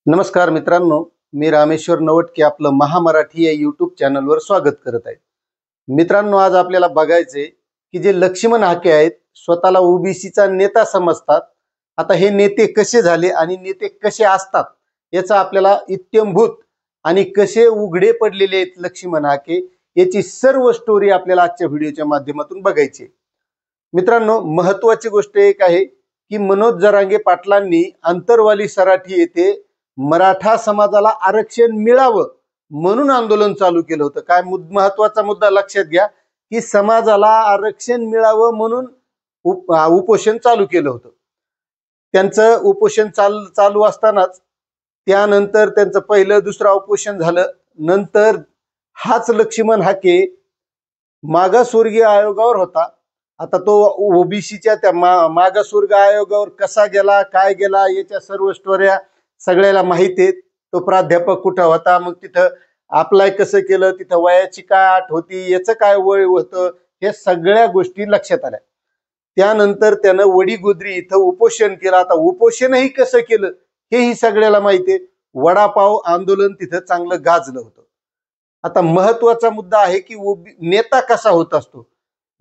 नमस्कार मित्रांनो, मी रामेश्वर नवटके आपलं महामराठी या यूट्यूब चॅनलवर स्वागत करत आहे. मित्रांनो, आज आपल्याला बघायचे की जे लक्ष्मण हाके आहेत स्वतःला ओबीसीचा नेता समजतात. आता हे नेते कसे झाले आणि नेते कसे असतात याचा आपल्याला इत्यंभूत आणि कसे उघडे पडलेले आहेत लक्ष्मण हाके याची सर्व स्टोरी आपल्याला आजच्या व्हिडिओच्या माध्यमातून बघायची. मित्रांनो, महत्वाची गोष्ट एक आहे की मनोज जरांगे पाटलांनी अंतरवाली सराठी येथे मराठा समाजाला आरक्षण मिळावं म्हणून आंदोलन चालू केलं होतं. काय महत्वाचा मुद्दा लक्षात घ्या की समाजाला आरक्षण मिळावं म्हणून उपोषण चालू केलं होतं. त्यांचं उपोषण चालू असतानाच त्यानंतर त्यांचं पहिलं दुसरं उपोषण झालं. नंतर हाच लक्ष्मण हाके मागासवर्गीय आयोगावर होता. आता तो ओबीसीच्या त्या मागासवर्ग आयोगावर कसा गेला, काय गेला याच्या सर्व स्टोऱ्या सगळ्याला माहिती आहेत. तो प्राध्यापक कुठं होता, मग तिथं अप्लाय कसं केलं, तिथं वयाची काय अट होती, याचं काय वय होतं, हे सगळ्या गोष्टी लक्षात आल्या. त्यानंतर त्यानं वडीगोद्री इथं उपोषण केलं. आता उपोषणही कसं केलं हेही सगळ्याला माहिती आहे. वडापाव आंदोलन तिथं चांगलं गाजलं होतं. आता महत्वाचा मुद्दा आहे की नेता कसा होत असतो,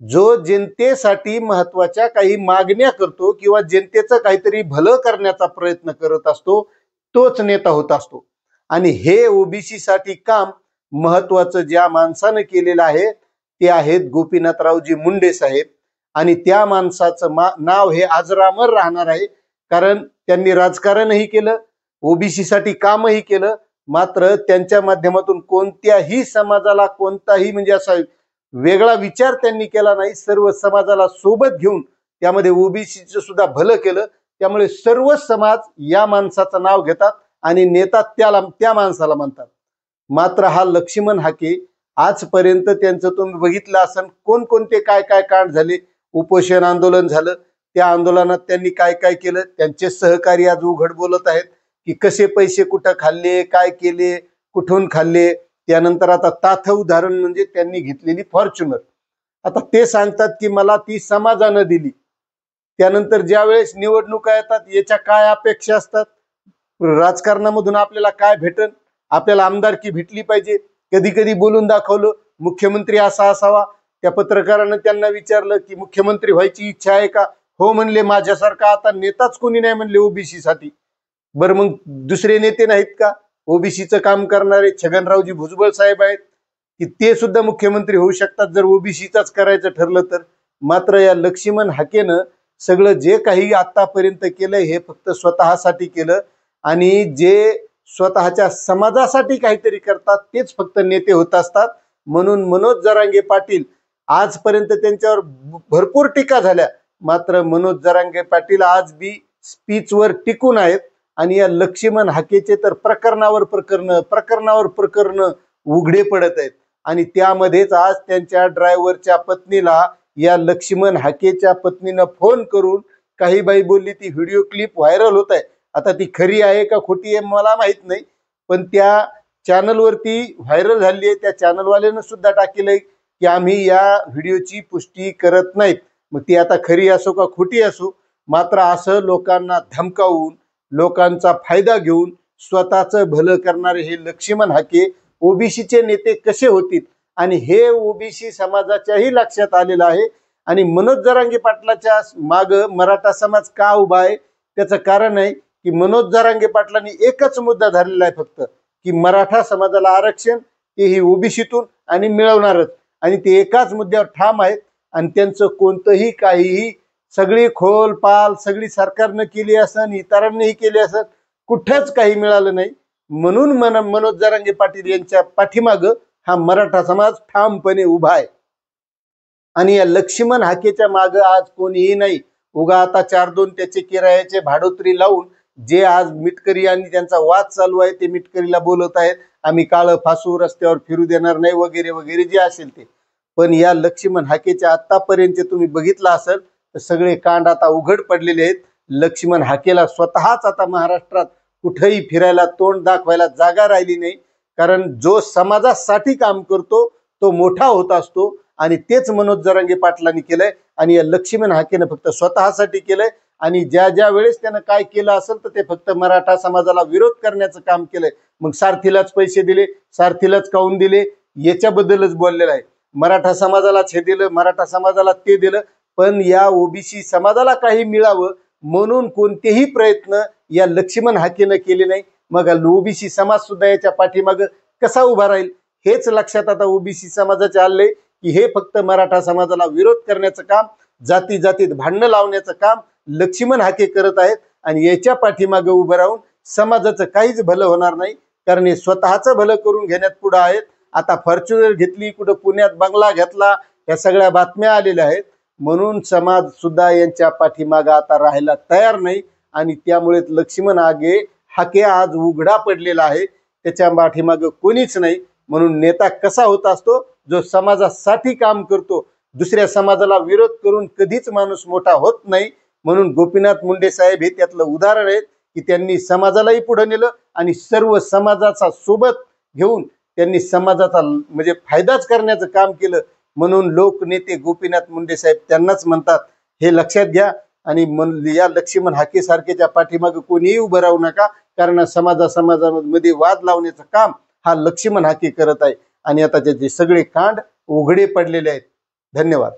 जो जनतेसाठी महत्वाच्या काही मागण्या करतो किंवा जनतेचं काहीतरी भलं करण्याचा प्रयत्न करत असतो, तोच नेता होत असतो. आणि हे ओबीसी साठी काम महत्वाचं ज्या माणसानं केलेलं आहे ते आहेत गोपीनाथरावजी मुंडे साहेब. आणि त्या माणसाचं नाव हे अजरामर राहणार आहे, कारण त्यांनी राजकारणही केलं, ओबीसी साठी कामही केलं. मात्र त्यांच्या माध्यमातून कोणत्याही समाजाला कोणताही म्हणजे असा वेगळा विचार त्यांनी केला नाही. सर्व समाजाला सोबत घेऊन त्यामध्ये ओबीसीचं सुद्धा भलं केलं. त्यामुळे सर्व समाज या माणसाचं नाव घेतात आणि नेता त्या माणसाला म्हणतात. मात्र हा लक्ष्मण हाके आजपर्यंत त्यांचं तुम्ही बघितलं असेल, कोणकोणते काय काय कांड झाले, उपोषण आंदोलन झालं, त्या आंदोलनात त्यांनी काय काय केलं. त्यांचे सहकारी आज उघड बोलत आहेत की कसे पैसे कुठं खाल्ले, काय केले, कुठून खाल्ले. त्यानंतर आता ताथ उदाहरण म्हणजे त्यांनी घेतलेली फॉर्च्युनर. आता ते सांगतात की मला ती समाजानं दिली. त्यानंतर ज्या वेळेस निवडणुका येतात याच्या काय अपेक्षा असतात, राजकारणामधून आपल्याला काय भेटन, आपल्याला आमदारकी भेटली पाहिजे. कधी कधी बोलून दाखवलं मुख्यमंत्री असा असावा. त्या पत्रकारानं त्यांना विचारलं की मुख्यमंत्री व्हायची इच्छा आहे का, हो म्हणले. माझ्यासारखा आता नेताच कोणी नाही म्हणले ओबीसी साठी. बरं, मग दुसरे नेते नाहीत का ओबीसीचं काम करणारे? छगनरावजी भुजबळ साहेब आहेत की ते सुद्धा मुख्यमंत्री होऊ शकतात जर ओबीसीचाच करायचं ठरलं तर. मात्र या लक्ष्मण हाकेनं सगळं जे काही आतापर्यंत केलंय हे फक्त स्वतःसाठी केलं. आणि जे स्वतःच्या समाजासाठी काहीतरी करतात तेच फक्त नेते होत असतात. म्हणून मनोज जरांगे पाटील आजपर्यंत त्यांच्यावर भरपूर टीका झाल्या, मात्र मनोज जरांगे पाटील आज बी स्पीचवर टिकून आहेत. आणि या लक्ष्मण हाकेचे तर प्रकरणावर प्रकरण उघडे पडत आहेत. आणि त्यामध्येच आज त्यांच्या ड्रायव्हरच्या पत्नीला या लक्ष्मण हाकेच्या पत्नीनं फोन करून काही बाई बोलली. ती व्हिडिओ क्लिप व्हायरल होत आहे. आता ती खरी आहे का खोटी आहे मला माहित नाही, पण त्या चॅनलवरती व्हायरल झाली आहे. त्या चॅनलवाल्यानं सुद्धा टाकलंय की आम्ही या व्हिडिओची पुष्टी करत नाहीत. मग ती आता खरी असो का खोटी असो, मात्र असं लोकांना धमकावून लोकांचा फायदा घेऊन स्वतःचं भलं करणारे हे लक्ष्मण हाके ओबीसीचे नेते कसे होतील. आणि हे ओबीसी समाजाच्याही लक्षात आलेलं आहे. आणि मनोज जरांगे पाटलाच्या माग मराठा समाज का उभा आहे त्याचं कारण आहे की मनोज जरांगे पाटलांनी एकच मुद्दा धरलेला आहे फक्त, की मराठा समाजाला आरक्षण तेही ओबीसीतून आणि मिळवणारच. आणि ते एकाच मुद्द्यावर ठाम आहेत. आणि त्यांचं कोणतंही काहीही सगळी खोलपाल सगळी सरकारनं केली असन, इतरांनीही केली असन, कुठंच काही मिळालं नाही. म्हणून मनोज जरांगे पाटील यांच्या पाठीमाग हा मराठा समाज ठामपणे उभा आहे. आणि या लक्ष्मण हाकेच्या माग आज कोणीही नाही. उगा आता 4-2 त्याचे किरायाचे भाडोत्री लावून जे आज मिटकरी आणि त्यांचा वाद चालू आहे ते मिटकरीला बोलत आहेत, आम्ही काळं फासू, रस्त्यावर फिरू देणार नाही वगैरे वगैरे जे असेल ते. पण या लक्ष्मण हाकेच्या आतापर्यंत तुम्ही बघितलं असेल तर सगळे कांड आता उघड पडलेले आहेत. लक्ष्मण हाकेला स्वतःच आता महाराष्ट्रात कुठेही फिरायला तोंड दाखवायला जागा राहिली नाही. कारण जो समाजासाठी काम करतो तो मोठा होत असतो. आणि तेच मनोज जरांगे पाटलांनी केलंय. आणि या लक्ष्मण हाकेनं फक्त स्वतःसाठी केलंय आणि ज्या ज्या वेळेस त्यानं काय केलं असेल तर ते फक्त मराठा समाजाला विरोध करण्याचं काम केलंय. मग सारथीलाच पैसे दिले, सारथीलाच काऊन दिले याच्याबद्दलच बोललेलं आहे. मराठा समाजालाच हे दिलं, मराठा समाजाला ते दिलं, पण या ओबीसी समाजाला काही मिळावं म्हणून कोणतेही प्रयत्न या लक्ष्मण हाकेनं केले नाही. मग ओबीसी समाज सुद्धा याच्या पाठीमागं कसा उभा राहील हेच लक्षात आता ओबीसी समाजाचे आले की हे फक्त मराठा समाजाला विरोध करण्याचं काम, जाती जातीत भांडणं लावण्याचं काम लक्ष्मण हाके करत आहेत. आणि याच्या पाठीमागे उभं राहून समाजाचं काहीच भलं होणार नाही, कारण हे स्वतःचं भलं करून घेण्यात पुढे आहेत. आता फॉर्च्युनर घेतली, कुठं पुण्यात बंगला घेतला, या सगळ्या बातम्या आलेल्या आहेत. म्हणून समाज सुद्धा यांच्या पाठीमागे आता राहायला तयार नाही. आणि त्यामुळे लक्ष्मण हाके आज उघडा पडलेला आहे, त्याच्या पाठीमागे कोणीच नाही. म्हणून नेता कसा होत असतो, जो समाजासाठी काम करतो. दुसऱ्या समाजाला विरोध करून कधीच माणूस मोठा होत नाही. म्हणून गोपीनाथ मुंडे साहेब हे त्यातलं उदाहरण आहेत की त्यांनी समाजालाही पुढे नेलं आणि सर्व समाजाचा सोबत घेऊन त्यांनी समाजाचा म्हणजे फायदाच करण्याचं काम केलं. म्हणून लोकनेते गोपीनाथ मुंडे साहेब त्यांनाच म्हणतात, हे लक्षात घ्या. आणि या लक्ष्मण हाके सारखेच्या पाठीमागे कोणीही उभं राहू नका, कारण समाजामध्ये वाद लावण्याचं काम हा लक्ष्मण हाके करत आहे. आणि आता त्याचे सगळे कांड उघडे पडलेले आहेत. धन्यवाद.